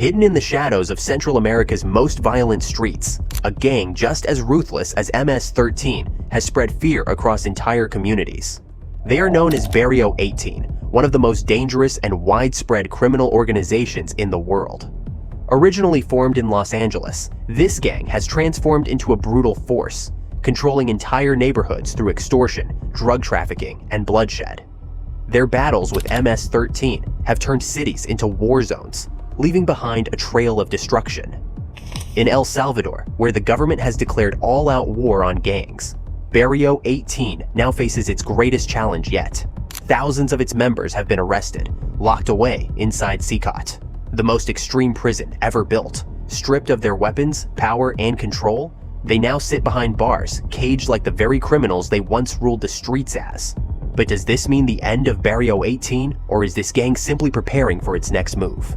Hidden in the shadows of Central America's most violent streets, a gang just as ruthless as MS-13 has spread fear across entire communities. They are known as Barrio 18, one of the most dangerous and widespread criminal organizations in the world. Originally formed in Los Angeles, this gang has transformed into a brutal force, controlling entire neighborhoods through extortion, drug trafficking, and bloodshed. Their battles with MS-13 have turned cities into war zones, leaving behind a trail of destruction. In El Salvador, where the government has declared all-out war on gangs, Barrio 18 now faces its greatest challenge yet. Thousands of its members have been arrested, locked away inside CECOT, the most extreme prison ever built. Stripped of their weapons, power, and control, they now sit behind bars, caged like the very criminals they once ruled the streets as. But does this mean the end of Barrio 18, or is this gang simply preparing for its next move?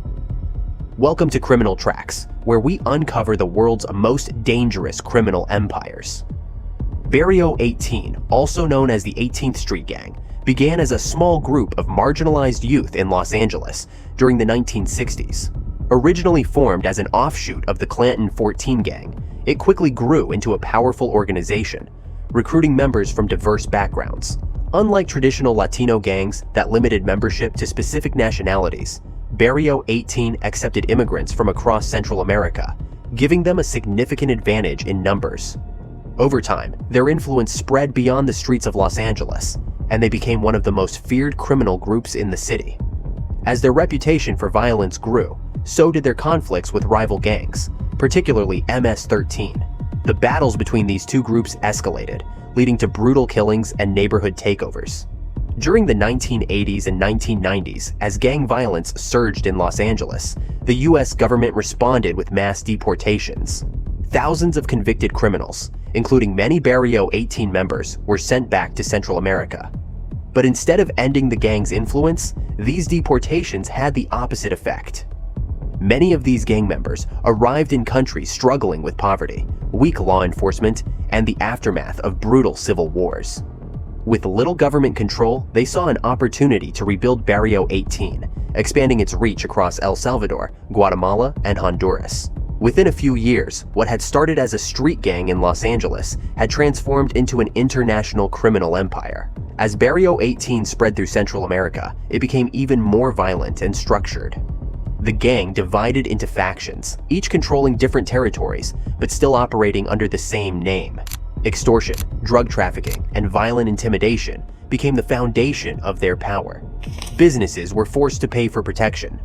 Welcome to Criminal Tracks, where we uncover the world's most dangerous criminal empires. Barrio 18, also known as the 18th Street Gang, began as a small group of marginalized youth in Los Angeles during the 1960s. Originally formed as an offshoot of the Clanton 14 gang, it quickly grew into a powerful organization, recruiting members from diverse backgrounds. Unlike traditional Latino gangs that limited membership to specific nationalities, Barrio 18 accepted immigrants from across Central America, giving them a significant advantage in numbers. Over time, their influence spread beyond the streets of Los Angeles, and they became one of the most feared criminal groups in the city. As their reputation for violence grew, so did their conflicts with rival gangs, particularly MS-13. The battles between these two groups escalated, leading to brutal killings and neighborhood takeovers. During the 1980s and 1990s, as gang violence surged in Los Angeles, the US government responded with mass deportations. Thousands of convicted criminals, including many Barrio 18 members, were sent back to Central America. But instead of ending the gang's influence, these deportations had the opposite effect. Many of these gang members arrived in countries struggling with poverty, weak law enforcement, and the aftermath of brutal civil wars. With little government control, they saw an opportunity to rebuild Barrio 18, expanding its reach across El Salvador, Guatemala, and Honduras. Within a few years, what had started as a street gang in Los Angeles had transformed into an international criminal empire. As Barrio 18 spread through Central America, it became even more violent and structured. The gang divided into factions, each controlling different territories, but still operating under the same name. Extortion, drug trafficking, and violent intimidation became the foundation of their power. Businesses were forced to pay for protection.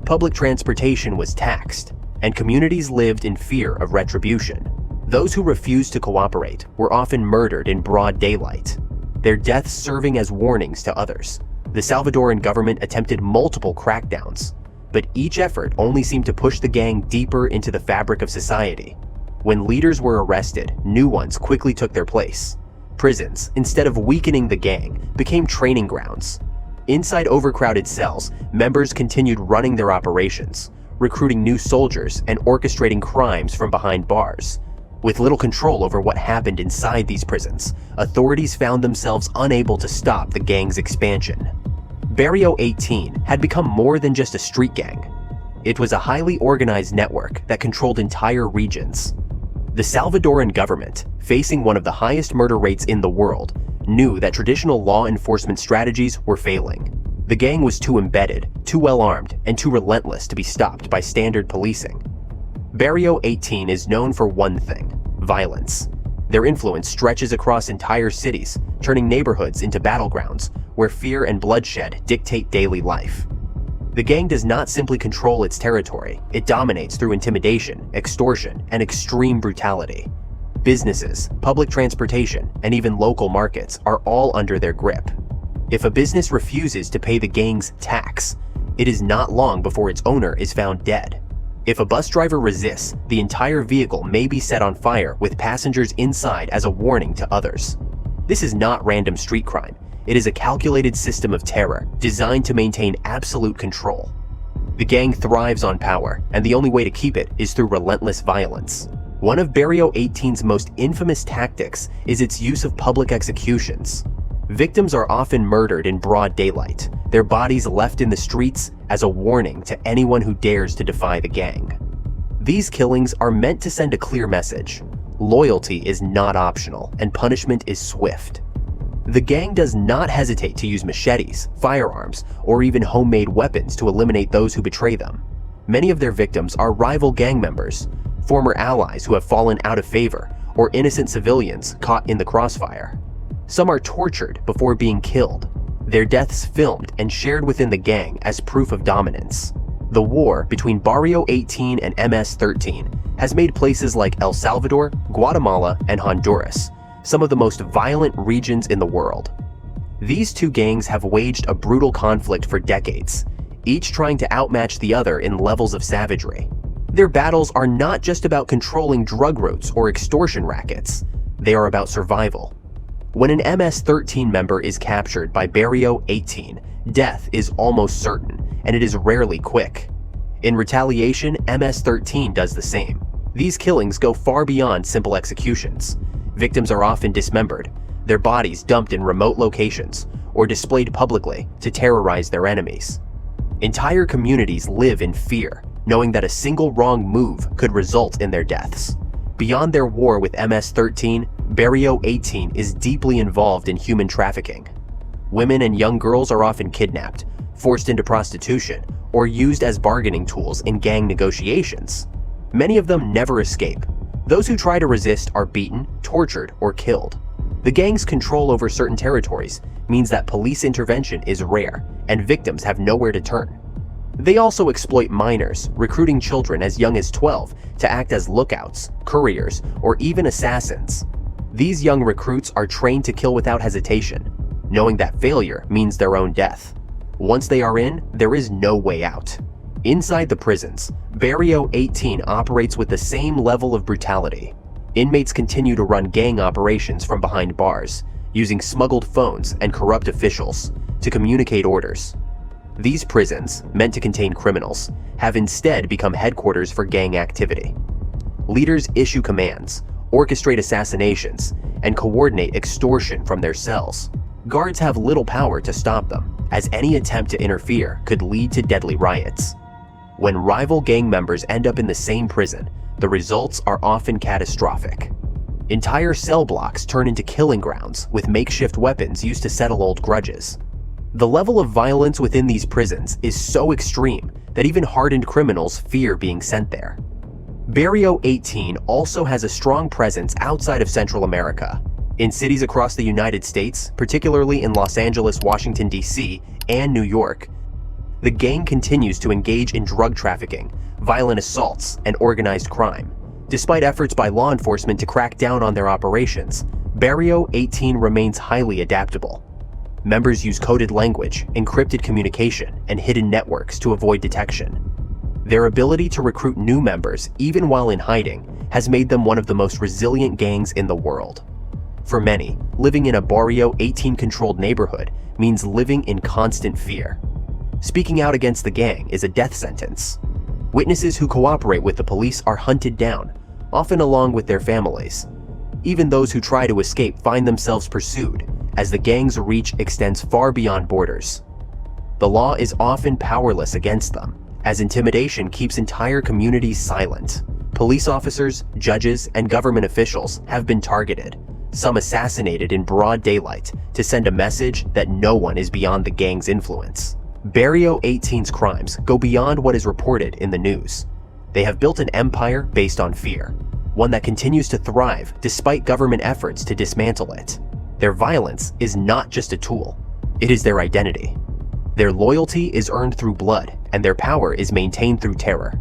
Public transportation was taxed, and communities lived in fear of retribution. Those who refused to cooperate were often murdered in broad daylight, their deaths serving as warnings to others. The Salvadoran government attempted multiple crackdowns, but each effort only seemed to push the gang deeper into the fabric of society. When leaders were arrested, new ones quickly took their place. Prisons, instead of weakening the gang, became training grounds. Inside overcrowded cells, members continued running their operations, recruiting new soldiers and orchestrating crimes from behind bars. With little control over what happened inside these prisons, authorities found themselves unable to stop the gang's expansion. Barrio 18 had become more than just a street gang. It was a highly organized network that controlled entire regions. The Salvadoran government, facing one of the highest murder rates in the world, knew that traditional law enforcement strategies were failing. The gang was too embedded, too well-armed, and too relentless to be stopped by standard policing. Barrio 18 is known for one thing: violence. Their influence stretches across entire cities, turning neighborhoods into battlegrounds where fear and bloodshed dictate daily life. The gang does not simply control its territory, it dominates through intimidation, extortion, and extreme brutality. Businesses, public transportation, and even local markets are all under their grip. If a business refuses to pay the gang's tax, it is not long before its owner is found dead. If a bus driver resists, the entire vehicle may be set on fire with passengers inside as a warning to others. This is not random street crime. It is a calculated system of terror designed to maintain absolute control. The gang thrives on power, and the only way to keep it is through relentless violence. One of Barrio 18's most infamous tactics is its use of public executions. Victims are often murdered in broad daylight, their bodies left in the streets as a warning to anyone who dares to defy the gang. These killings are meant to send a clear message. Loyalty is not optional, and punishment is swift. The gang does not hesitate to use machetes, firearms, or even homemade weapons to eliminate those who betray them. Many of their victims are rival gang members, former allies who have fallen out of favor, or innocent civilians caught in the crossfire. Some are tortured before being killed, their deaths filmed and shared within the gang as proof of dominance. The war between Barrio 18 and MS-13 has made places like El Salvador, Guatemala, and Honduras some of the most violent regions in the world. These two gangs have waged a brutal conflict for decades, each trying to outmatch the other in levels of savagery. Their battles are not just about controlling drug routes or extortion rackets, they are about survival. When an MS-13 member is captured by Barrio 18, death is almost certain, and it is rarely quick. In retaliation, MS-13 does the same. These killings go far beyond simple executions. Victims are often dismembered, their bodies dumped in remote locations, or displayed publicly to terrorize their enemies. Entire communities live in fear, knowing that a single wrong move could result in their deaths. Beyond their war with MS-13, Barrio 18 is deeply involved in human trafficking. Women and young girls are often kidnapped, forced into prostitution, or used as bargaining tools in gang negotiations. Many of them never escape. Those who try to resist are beaten, tortured, or killed. The gang's control over certain territories means that police intervention is rare, and victims have nowhere to turn. They also exploit minors, recruiting children as young as 12 to act as lookouts, couriers, or even assassins. These young recruits are trained to kill without hesitation, knowing that failure means their own death. Once they are in, there is no way out. Inside the prisons, Barrio 18 operates with the same level of brutality. Inmates continue to run gang operations from behind bars, using smuggled phones and corrupt officials to communicate orders. These prisons, meant to contain criminals, have instead become headquarters for gang activity. Leaders issue commands, orchestrate assassinations, and coordinate extortion from their cells. Guards have little power to stop them, as any attempt to interfere could lead to deadly riots. When rival gang members end up in the same prison, the results are often catastrophic. Entire cell blocks turn into killing grounds, with makeshift weapons used to settle old grudges. The level of violence within these prisons is so extreme that even hardened criminals fear being sent there. Barrio 18 also has a strong presence outside of Central America. In cities across the United States, particularly in Los Angeles, Washington, D.C., and New York, the gang continues to engage in drug trafficking, violent assaults, and organized crime. Despite efforts by law enforcement to crack down on their operations, Barrio 18 remains highly adaptable. Members use coded language, encrypted communication, and hidden networks to avoid detection. Their ability to recruit new members, even while in hiding, has made them one of the most resilient gangs in the world. For many, living in a Barrio 18-controlled neighborhood means living in constant fear. Speaking out against the gang is a death sentence. Witnesses who cooperate with the police are hunted down, often along with their families. Even those who try to escape find themselves pursued, as the gang's reach extends far beyond borders. The law is often powerless against them, as intimidation keeps entire communities silent. Police officers, judges, and government officials have been targeted, some assassinated in broad daylight to send a message that no one is beyond the gang's influence. Barrio 18's crimes go beyond what is reported in the news. They have built an empire based on fear, one that continues to thrive despite government efforts to dismantle it. Their violence is not just a tool, it is their identity. Their loyalty is earned through blood, and their power is maintained through terror.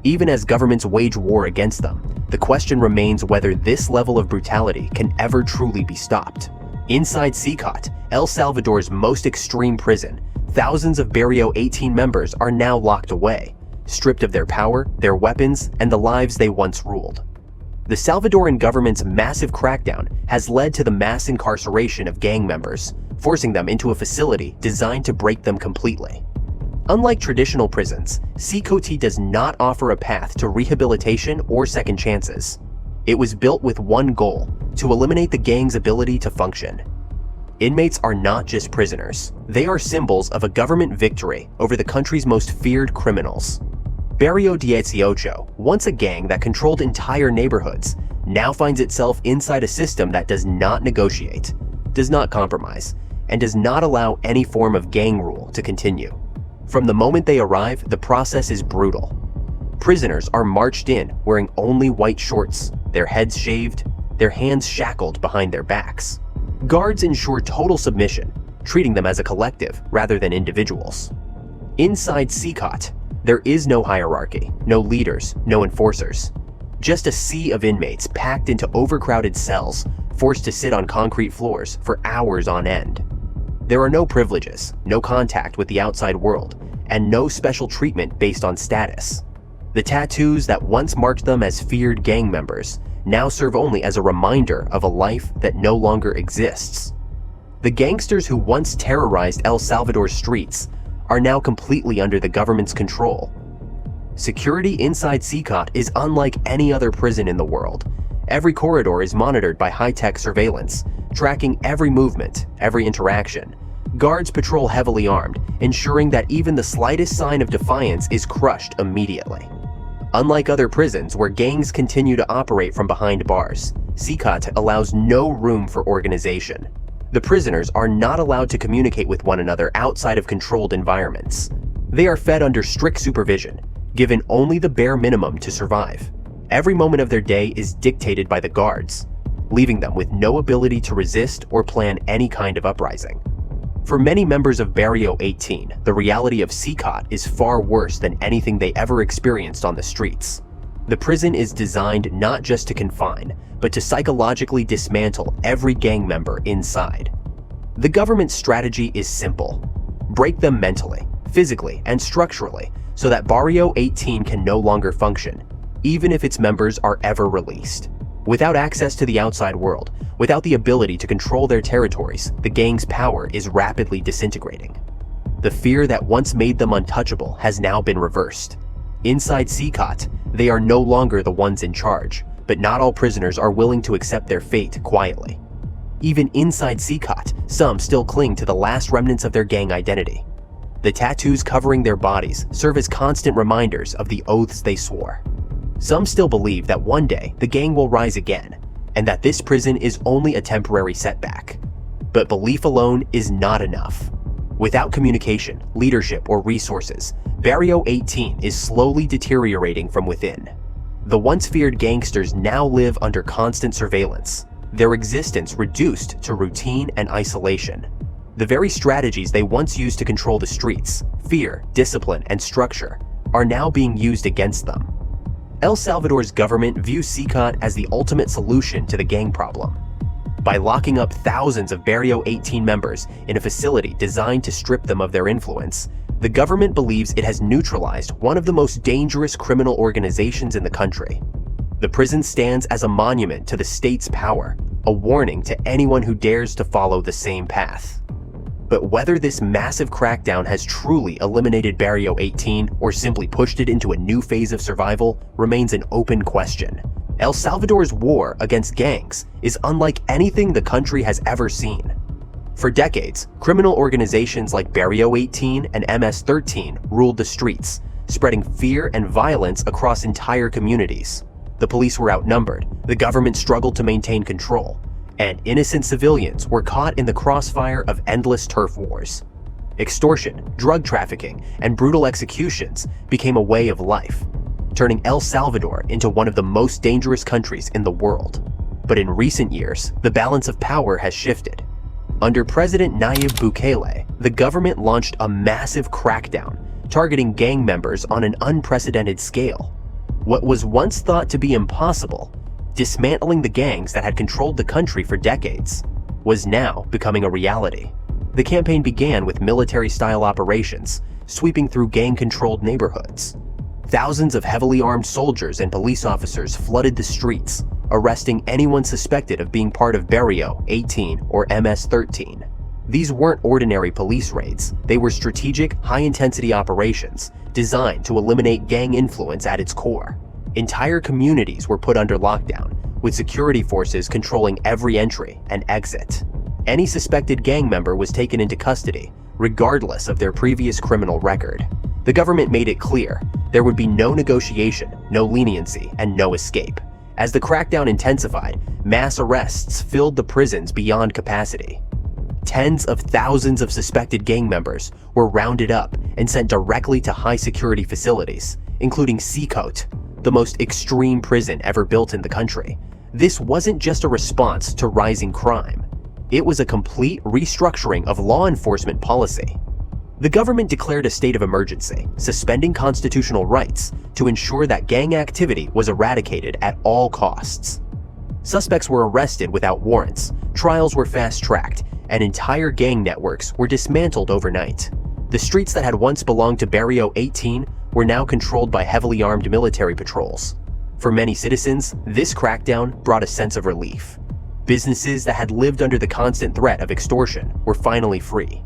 Even as governments wage war against them, the question remains whether this level of brutality can ever truly be stopped. Inside CECOT, El Salvador's most extreme prison, thousands of Barrio 18 members are now locked away, stripped of their power, their weapons, and the lives they once ruled. The Salvadoran government's massive crackdown has led to the mass incarceration of gang members, forcing them into a facility designed to break them completely. Unlike traditional prisons, CECOT does not offer a path to rehabilitation or second chances. It was built with one goal: to eliminate the gang's ability to function. Inmates are not just prisoners. They are symbols of a government victory over the country's most feared criminals. Barrio 18, once a gang that controlled entire neighborhoods, now finds itself inside a system that does not negotiate, does not compromise, and does not allow any form of gang rule to continue. From the moment they arrive, the process is brutal. Prisoners are marched in wearing only white shorts, their heads shaved, their hands shackled behind their backs. Guards ensure total submission, treating them as a collective rather than individuals. Inside CECOT, there is no hierarchy, no leaders, no enforcers. Just a sea of inmates packed into overcrowded cells, forced to sit on concrete floors for hours on end. There are no privileges, no contact with the outside world, and no special treatment based on status. The tattoos that once marked them as feared gang members now serve only as a reminder of a life that no longer exists. The gangsters who once terrorized El Salvador's streets are now completely under the government's control. Security inside CECOT is unlike any other prison in the world. Every corridor is monitored by high-tech surveillance, tracking every movement, every interaction. Guards patrol heavily armed, ensuring that even the slightest sign of defiance is crushed immediately. Unlike other prisons where gangs continue to operate from behind bars, CECOT allows no room for organization. The prisoners are not allowed to communicate with one another outside of controlled environments. They are fed under strict supervision, given only the bare minimum to survive. Every moment of their day is dictated by the guards, leaving them with no ability to resist or plan any kind of uprising. For many members of Barrio 18, the reality of CECOT is far worse than anything they ever experienced on the streets. The prison is designed not just to confine, but to psychologically dismantle every gang member inside. The government's strategy is simple: break them mentally, physically, and structurally so that Barrio 18 can no longer function, even if its members are ever released. Without access to the outside world, without the ability to control their territories, the gang's power is rapidly disintegrating. The fear that once made them untouchable has now been reversed. Inside CECOT, they are no longer the ones in charge, but not all prisoners are willing to accept their fate quietly. Even inside CECOT, some still cling to the last remnants of their gang identity. The tattoos covering their bodies serve as constant reminders of the oaths they swore. Some still believe that one day the gang will rise again, and that this prison is only a temporary setback. But belief alone is not enough. Without communication, leadership, or resources, Barrio 18 is slowly deteriorating from within. The once feared gangsters now live under constant surveillance, their existence reduced to routine and isolation. The very strategies they once used to control the streets, fear, discipline, and structure, are now being used against them. El Salvador's government views CECOT as the ultimate solution to the gang problem. By locking up thousands of Barrio 18 members in a facility designed to strip them of their influence, the government believes it has neutralized one of the most dangerous criminal organizations in the country. The prison stands as a monument to the state's power, a warning to anyone who dares to follow the same path. But whether this massive crackdown has truly eliminated Barrio 18 or simply pushed it into a new phase of survival remains an open question. El Salvador's war against gangs is unlike anything the country has ever seen. For decades, criminal organizations like Barrio 18 and MS-13 ruled the streets, spreading fear and violence across entire communities. The police were outnumbered, the government struggled to maintain control, and innocent civilians were caught in the crossfire of endless turf wars. Extortion, drug trafficking, and brutal executions became a way of life, turning El Salvador into one of the most dangerous countries in the world. But in recent years, the balance of power has shifted. Under President Nayib Bukele, the government launched a massive crackdown, targeting gang members on an unprecedented scale. What was once thought to be impossible, dismantling the gangs that had controlled the country for decades, was now becoming a reality. The campaign began with military-style operations, sweeping through gang-controlled neighborhoods. Thousands of heavily armed soldiers and police officers flooded the streets, arresting anyone suspected of being part of Barrio 18 or MS-13. These weren't ordinary police raids, they were strategic, high-intensity operations designed to eliminate gang influence at its core. Entire communities were put under lockdown, with security forces controlling every entry and exit. Any suspected gang member was taken into custody, regardless of their previous criminal record. The government made it clear there would be no negotiation, no leniency, and no escape. As the crackdown intensified, mass arrests filled the prisons beyond capacity. Tens of thousands of suspected gang members were rounded up and sent directly to high-security facilities, including CECOT, the most extreme prison ever built in the country. This wasn't just a response to rising crime. It was a complete restructuring of law enforcement policy. The government declared a state of emergency, suspending constitutional rights to ensure that gang activity was eradicated at all costs. Suspects were arrested without warrants, trials were fast-tracked, and entire gang networks were dismantled overnight. The streets that had once belonged to Barrio 18 were now controlled by heavily armed military patrols. For many citizens, this crackdown brought a sense of relief. Businesses that had lived under the constant threat of extortion were finally free.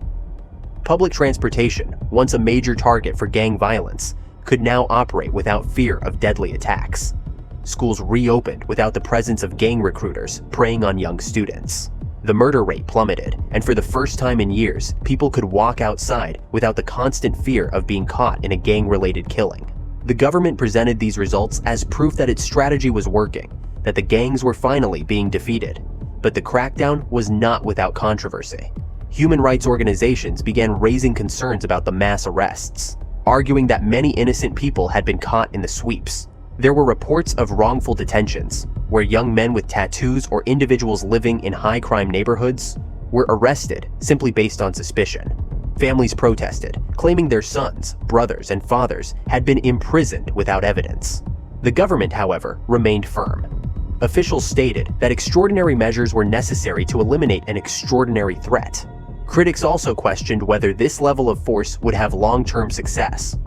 Public transportation, once a major target for gang violence, could now operate without fear of deadly attacks. Schools reopened without the presence of gang recruiters preying on young students. The murder rate plummeted, and for the first time in years, people could walk outside without the constant fear of being caught in a gang-related killing. The government presented these results as proof that its strategy was working, that the gangs were finally being defeated. But the crackdown was not without controversy. Human rights organizations began raising concerns about the mass arrests, arguing that many innocent people had been caught in the sweeps. There were reports of wrongful detentions, where young men with tattoos or individuals living in high-crime neighborhoods were arrested simply based on suspicion. Families protested, claiming their sons, brothers, and fathers had been imprisoned without evidence. The government, however, remained firm. Officials stated that extraordinary measures were necessary to eliminate an extraordinary threat. Critics also questioned whether this level of force would have long-term success.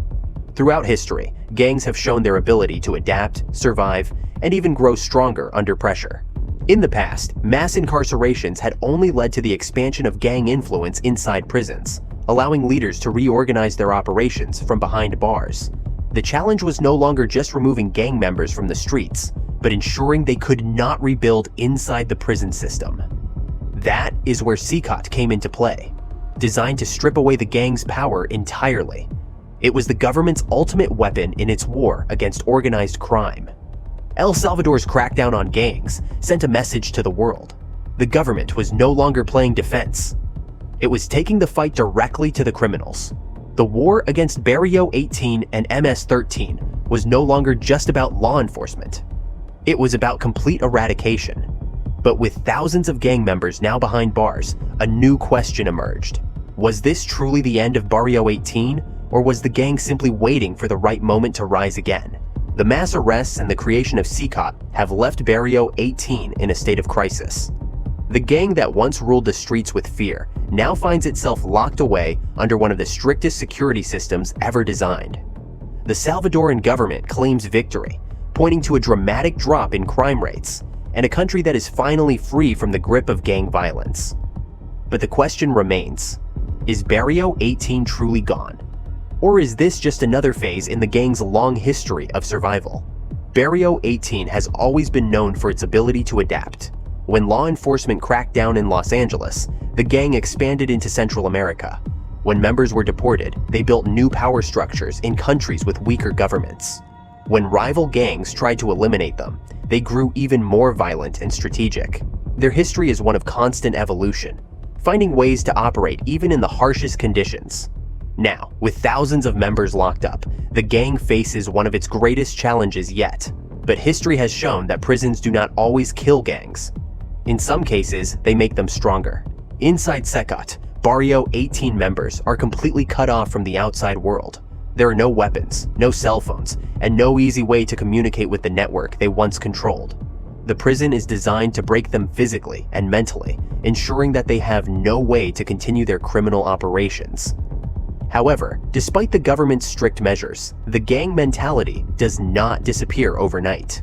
Throughout history, gangs have shown their ability to adapt, survive, and even grow stronger under pressure. In the past, mass incarcerations had only led to the expansion of gang influence inside prisons, allowing leaders to reorganize their operations from behind bars. The challenge was no longer just removing gang members from the streets, but ensuring they could not rebuild inside the prison system. That is where CECOT came into play, designed to strip away the gang's power entirely. It was the government's ultimate weapon in its war against organized crime. El Salvador's crackdown on gangs sent a message to the world. The government was no longer playing defense. It was taking the fight directly to the criminals. The war against Barrio 18 and MS-13 was no longer just about law enforcement. It was about complete eradication. But with thousands of gang members now behind bars, a new question emerged. Was this truly the end of Barrio 18, or was the gang simply waiting for the right moment to rise again? The mass arrests and the creation of CECOT have left Barrio 18 in a state of crisis. The gang that once ruled the streets with fear now finds itself locked away under one of the strictest security systems ever designed. The Salvadoran government claims victory, pointing to a dramatic drop in crime rates and a country that is finally free from the grip of gang violence. But the question remains, is Barrio 18 truly gone? Or is this just another phase in the gang's long history of survival? Barrio 18 has always been known for its ability to adapt. When law enforcement cracked down in Los Angeles, the gang expanded into Central America. When members were deported, they built new power structures in countries with weaker governments. When rival gangs tried to eliminate them, they grew even more violent and strategic. Their history is one of constant evolution, finding ways to operate even in the harshest conditions. Now, with thousands of members locked up, the gang faces one of its greatest challenges yet. But history has shown that prisons do not always kill gangs. In some cases, they make them stronger. Inside CECOT, Barrio 18 members are completely cut off from the outside world. There are no weapons, no cell phones, and no easy way to communicate with the network they once controlled. The prison is designed to break them physically and mentally, ensuring that they have no way to continue their criminal operations. However, despite the government's strict measures, the gang mentality does not disappear overnight.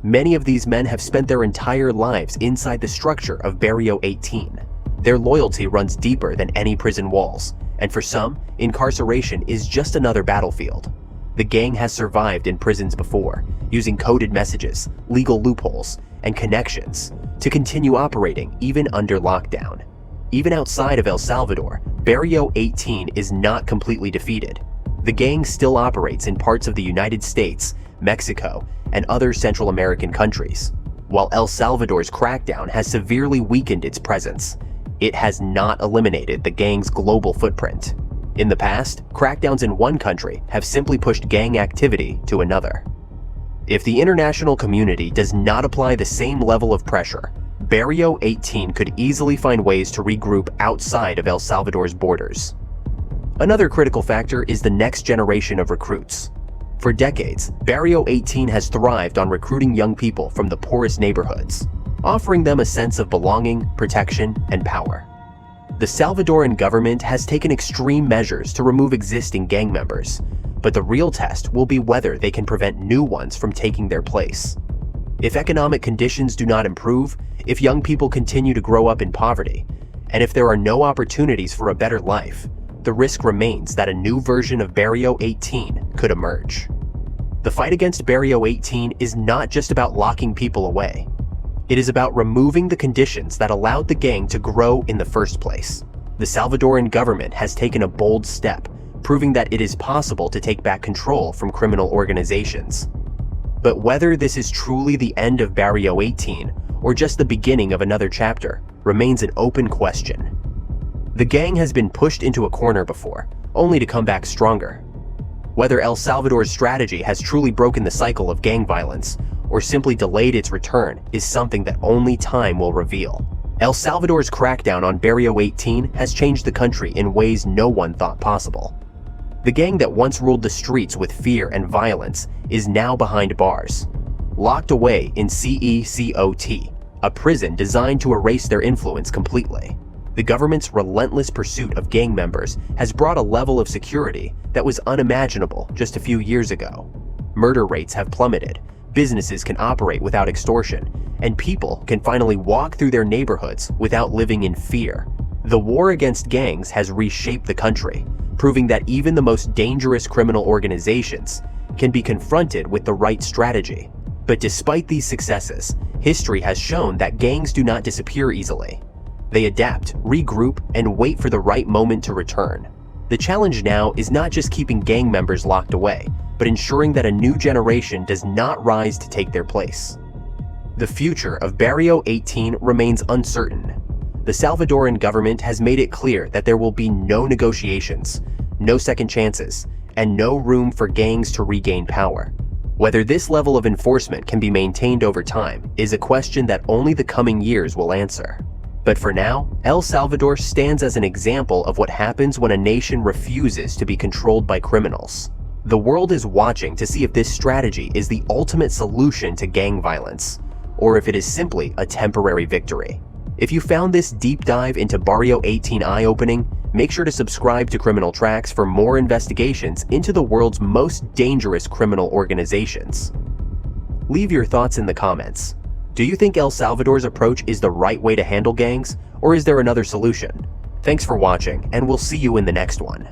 Many of these men have spent their entire lives inside the structure of Barrio 18. Their loyalty runs deeper than any prison walls, and for some, incarceration is just another battlefield. The gang has survived in prisons before, using coded messages, legal loopholes, and connections to continue operating even under lockdown. Even outside of El Salvador, Barrio 18 is not completely defeated. The gang still operates in parts of the United States, Mexico, and other Central American countries. While El Salvador's crackdown has severely weakened its presence, it has not eliminated the gang's global footprint. In the past, crackdowns in one country have simply pushed gang activity to another. If the international community does not apply the same level of pressure, Barrio 18 could easily find ways to regroup outside of El Salvador's borders. Another critical factor is the next generation of recruits. For decades, Barrio 18 has thrived on recruiting young people from the poorest neighborhoods, offering them a sense of belonging, protection, and power. The Salvadoran government has taken extreme measures to remove existing gang members, but the real test will be whether they can prevent new ones from taking their place. If economic conditions do not improve, if young people continue to grow up in poverty, and if there are no opportunities for a better life, the risk remains that a new version of Barrio 18 could emerge. The fight against Barrio 18 is not just about locking people away. It is about removing the conditions that allowed the gang to grow in the first place. The Salvadoran government has taken a bold step, proving that it is possible to take back control from criminal organizations. But whether this is truly the end of Barrio 18 or just the beginning of another chapter remains an open question. The gang has been pushed into a corner before, only to come back stronger. Whether El Salvador's strategy has truly broken the cycle of gang violence or simply delayed its return is something that only time will reveal. El Salvador's crackdown on Barrio 18 has changed the country in ways no one thought possible. The gang that once ruled the streets with fear and violence is now behind bars, locked away in CECOT, a prison designed to erase their influence completely. The government's relentless pursuit of gang members has brought a level of security that was unimaginable just a few years ago. Murder rates have plummeted, businesses can operate without extortion, and people can finally walk through their neighborhoods without living in fear. The war against gangs has reshaped the country, proving that even the most dangerous criminal organizations can be confronted with the right strategy. But despite these successes, history has shown that gangs do not disappear easily. They adapt, regroup, and wait for the right moment to return. The challenge now is not just keeping gang members locked away, but ensuring that a new generation does not rise to take their place. The future of Barrio 18 remains uncertain. The Salvadoran government has made it clear that there will be no negotiations, no second chances, and no room for gangs to regain power. Whether this level of enforcement can be maintained over time is a question that only the coming years will answer. But for now, El Salvador stands as an example of what happens when a nation refuses to be controlled by criminals. The world is watching to see if this strategy is the ultimate solution to gang violence, or if it is simply a temporary victory. If you found this deep dive into Barrio 18 eye-opening, make sure to subscribe to Criminal Tracks for more investigations into the world's most dangerous criminal organizations. Leave your thoughts in the comments. Do you think El Salvador's approach is the right way to handle gangs, or is there another solution? Thanks for watching, and we'll see you in the next one.